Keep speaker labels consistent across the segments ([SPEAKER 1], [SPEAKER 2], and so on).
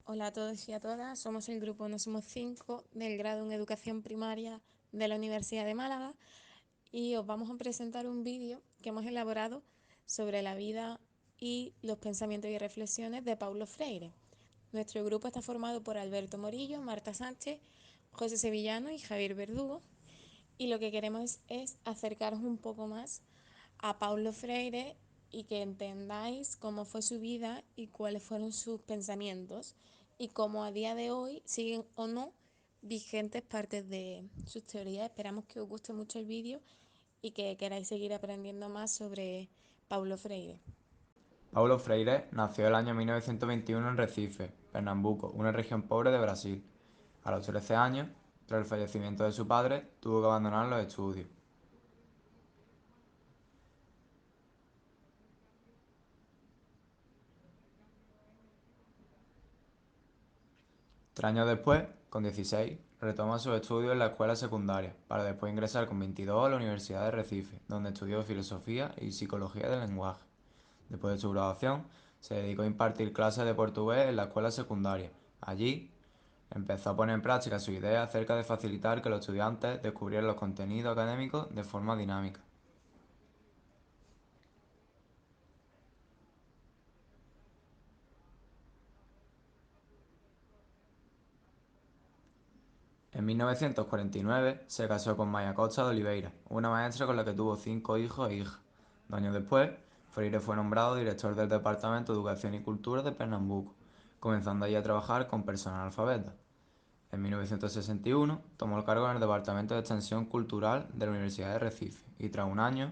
[SPEAKER 1] Hola a todos y a todas, somos el grupo No Somos Cinco del grado en Educación Primaria de la Universidad de Málaga y os vamos a presentar un vídeo que hemos elaborado sobre la vida y los pensamientos y reflexiones de Paulo Freire. Nuestro grupo está formado por Alberto Morillo, Marta Sánchez, José Sevillano y Javier Verdugo y lo que queremos es acercaros un poco más a Paulo Freire y que entendáis cómo fue su vida y cuáles fueron sus pensamientos y cómo a día de hoy siguen o no vigentes partes de sus teorías. Esperamos que os guste mucho el vídeo y que queráis seguir aprendiendo más sobre Paulo Freire.
[SPEAKER 2] Paulo Freire nació el año 1921 en Recife, Pernambuco, una región pobre de Brasil. A los 13 años, tras el fallecimiento de su padre, tuvo que abandonar los estudios. 3 años después, con 16, retoma sus estudios en la escuela secundaria, para después ingresar con 22 a la Universidad de Recife, donde estudió filosofía y psicología del lenguaje. Después de su graduación, se dedicó a impartir clases de portugués en la escuela secundaria. Allí, empezó a poner en práctica su idea acerca de facilitar que los estudiantes descubrieran los contenidos académicos de forma dinámica. En 1949 se casó con María Costa de Oliveira, una maestra con la que tuvo 5 hijos e hijas. 2 años después, Freire fue nombrado director del Departamento de Educación y Cultura de Pernambuco, comenzando allí a trabajar con personas alfabetas. En 1961 tomó el cargo en el Departamento de Extensión Cultural de la Universidad de Recife y tras un año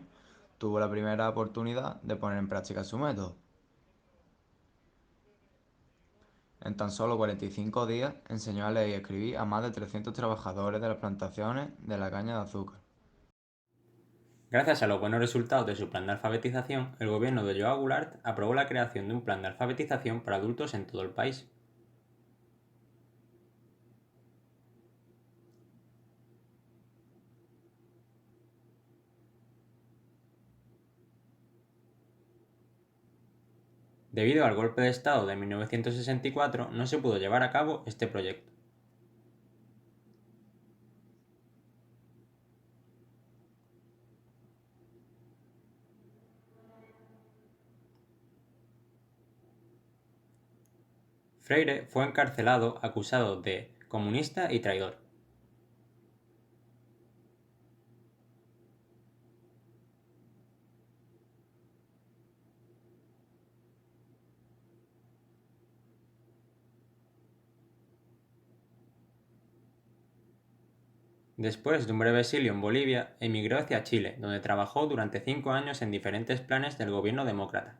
[SPEAKER 2] tuvo la primera oportunidad de poner en práctica su método. En tan solo 45 días enseñó a leer y escribir a más de 300 trabajadores de las plantaciones de la caña de azúcar.
[SPEAKER 3] Gracias a los buenos resultados de su plan de alfabetización, el gobierno de Joao Goulart aprobó la creación de un plan de alfabetización para adultos en todo el país. Debido al golpe de Estado de 1964, no se pudo llevar a cabo este proyecto. Freire fue encarcelado acusado de comunista y traidor. Después de un breve exilio en Bolivia, emigró hacia Chile, donde trabajó durante 5 años en diferentes planes del gobierno demócrata.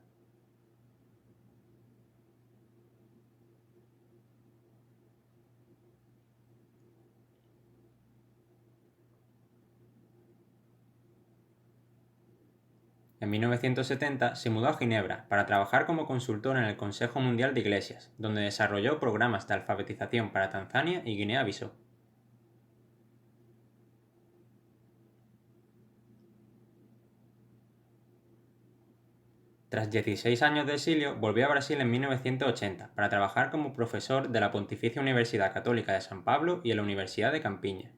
[SPEAKER 3] En 1970 se mudó a Ginebra para trabajar como consultor en el Consejo Mundial de Iglesias, donde desarrolló programas de alfabetización para Tanzania y Guinea-Bissau. Tras 16 años de exilio, volvió a Brasil en 1980 para trabajar como profesor de la Pontificia Universidad Católica de San Pablo y en la Universidad de Campiña.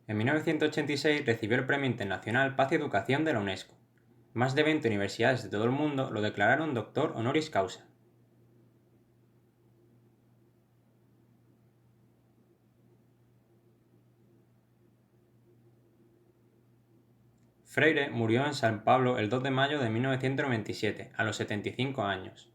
[SPEAKER 3] En 1986 recibió el Premio Internacional Paz y Educación de la UNESCO. Más de 20 universidades de todo el mundo lo declararon doctor honoris causa. Freire murió en San Pablo el 2 de mayo de 1997, a los 75 años.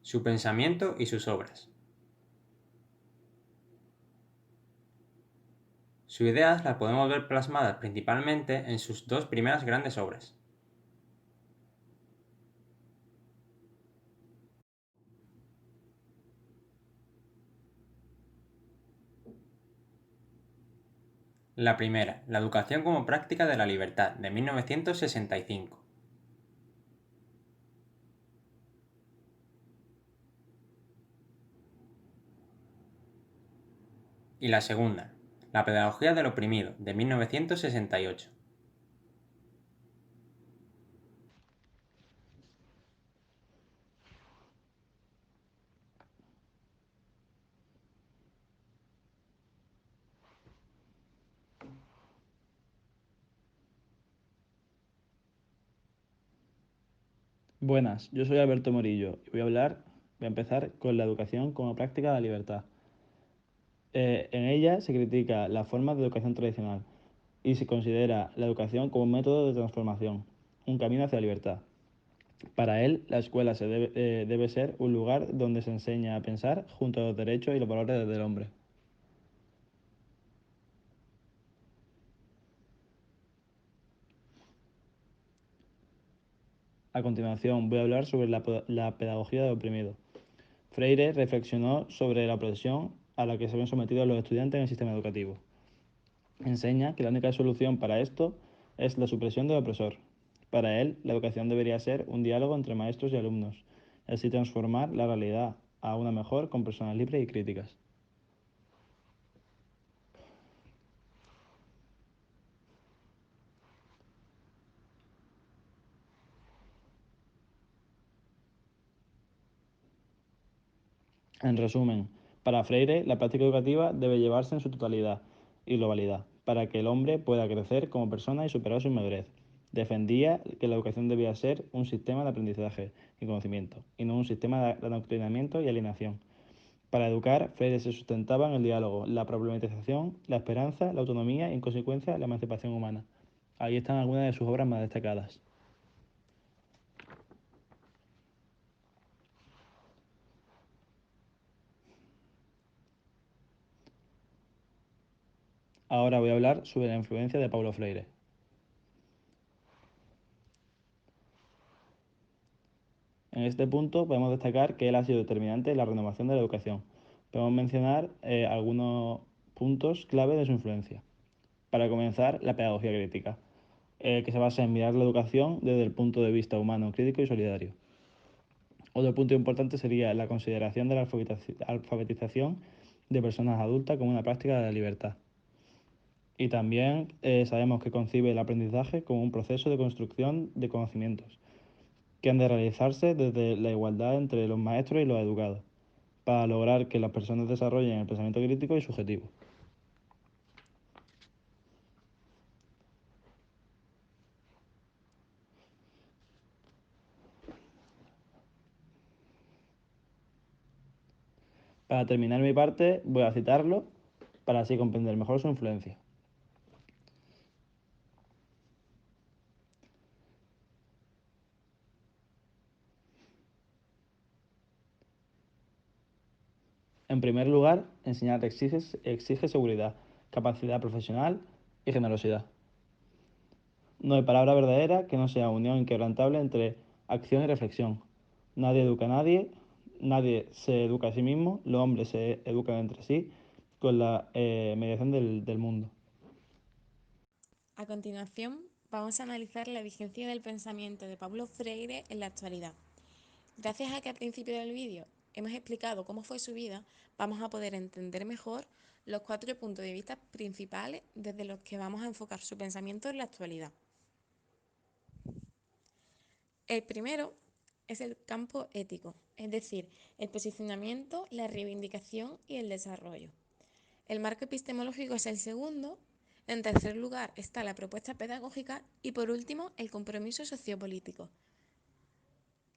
[SPEAKER 3] Su pensamiento y sus obras. Sus ideas las podemos ver plasmadas principalmente en sus dos primeras grandes obras. La primera, la educación como práctica de la libertad, de 1965. Y la segunda, la pedagogía del oprimido, de 1968.
[SPEAKER 4] Buenas, yo soy Alberto Morillo y voy a empezar con la educación como práctica de la libertad. En ella se critica la forma de educación tradicional y se considera la educación como un método de transformación, un camino hacia la libertad. Para él, la escuela debe ser un lugar donde se enseña a pensar junto a los derechos y los valores del hombre. A continuación, voy a hablar sobre la pedagogía del oprimido. Freire reflexionó sobre la opresión a la que se ven sometidos los estudiantes en el sistema educativo. Enseña que la única solución para esto es la supresión del opresor. Para él, la educación debería ser un diálogo entre maestros y alumnos, y así transformar la realidad a una mejor con personas libres y críticas. En resumen, para Freire, la práctica educativa debe llevarse en su totalidad y globalidad, para que el hombre pueda crecer como persona y superar su inmadurez. Defendía que la educación debía ser un sistema de aprendizaje y conocimiento, y no un sistema de adoctrinamiento y alienación. Para educar, Freire se sustentaba en el diálogo, la problematización, la esperanza, la autonomía y, en consecuencia, la emancipación humana. Ahí están algunas de sus obras más destacadas. Ahora voy a hablar sobre la influencia de Paulo Freire. En este punto podemos destacar que él ha sido determinante en la renovación de la educación. Podemos mencionar algunos puntos clave de su influencia. Para comenzar, la pedagogía crítica, que se basa en mirar la educación desde el punto de vista humano, crítico y solidario. Otro punto importante sería la consideración de la alfabetización de personas adultas como una práctica de la libertad. Y también sabemos que concibe el aprendizaje como un proceso de construcción de conocimientos, que han de realizarse desde la igualdad entre los maestros y los educados, para lograr que las personas desarrollen el pensamiento crítico y subjetivo. Para terminar mi parte, voy a citarlo para así comprender mejor su influencia. En primer lugar, enseñar exige seguridad, capacidad profesional y generosidad. No hay palabra verdadera que no sea unión inquebrantable entre acción y reflexión. Nadie educa a nadie, nadie se educa a sí mismo, los hombres se educan entre sí con la mediación del mundo.
[SPEAKER 1] A continuación, vamos a analizar la vigencia del pensamiento de Paulo Freire en la actualidad. Gracias a que al principio del vídeo hemos explicado cómo fue su vida, vamos a poder entender mejor los 4 puntos de vista principales desde los que vamos a enfocar su pensamiento en la actualidad. El primero es el campo ético, es decir, el posicionamiento, la reivindicación y el desarrollo. El marco epistemológico es el segundo. En tercer lugar está la propuesta pedagógica y por último el compromiso sociopolítico.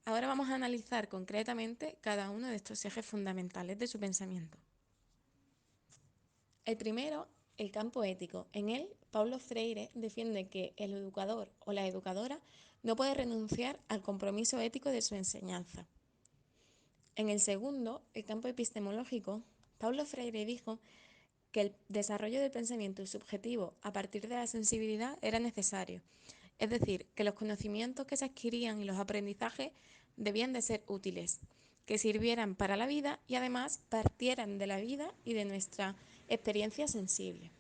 [SPEAKER 1] Ahora vamos a analizar concretamente cada uno de estos ejes fundamentales de su pensamiento. El primero, el campo ético. En él, Paulo Freire defiende que el educador o la educadora no puede renunciar al compromiso ético de su enseñanza. En el segundo, el campo epistemológico, Paulo Freire dijo que el desarrollo del pensamiento subjetivo a partir de la sensibilidad era necesario, es decir, que los conocimientos que se adquirían y los aprendizajes debían de ser útiles, que sirvieran para la vida y además partieran de la vida y de nuestra experiencia sensible.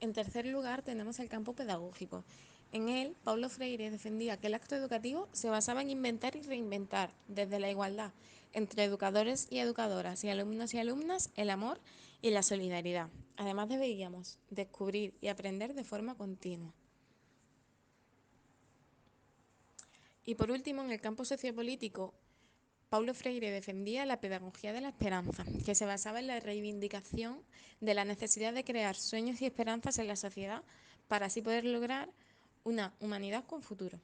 [SPEAKER 1] En tercer lugar, tenemos el campo pedagógico. En él, Paulo Freire defendía que el acto educativo se basaba en inventar y reinventar, desde la igualdad entre educadores y educadoras y alumnos y alumnas, el amor y la solidaridad. Además deberíamos descubrir y aprender de forma continua. Y por último, en el campo sociopolítico, Paulo Freire defendía la pedagogía de la esperanza, que se basaba en la reivindicación de la necesidad de crear sueños y esperanzas en la sociedad para así poder lograr una humanidad con futuro.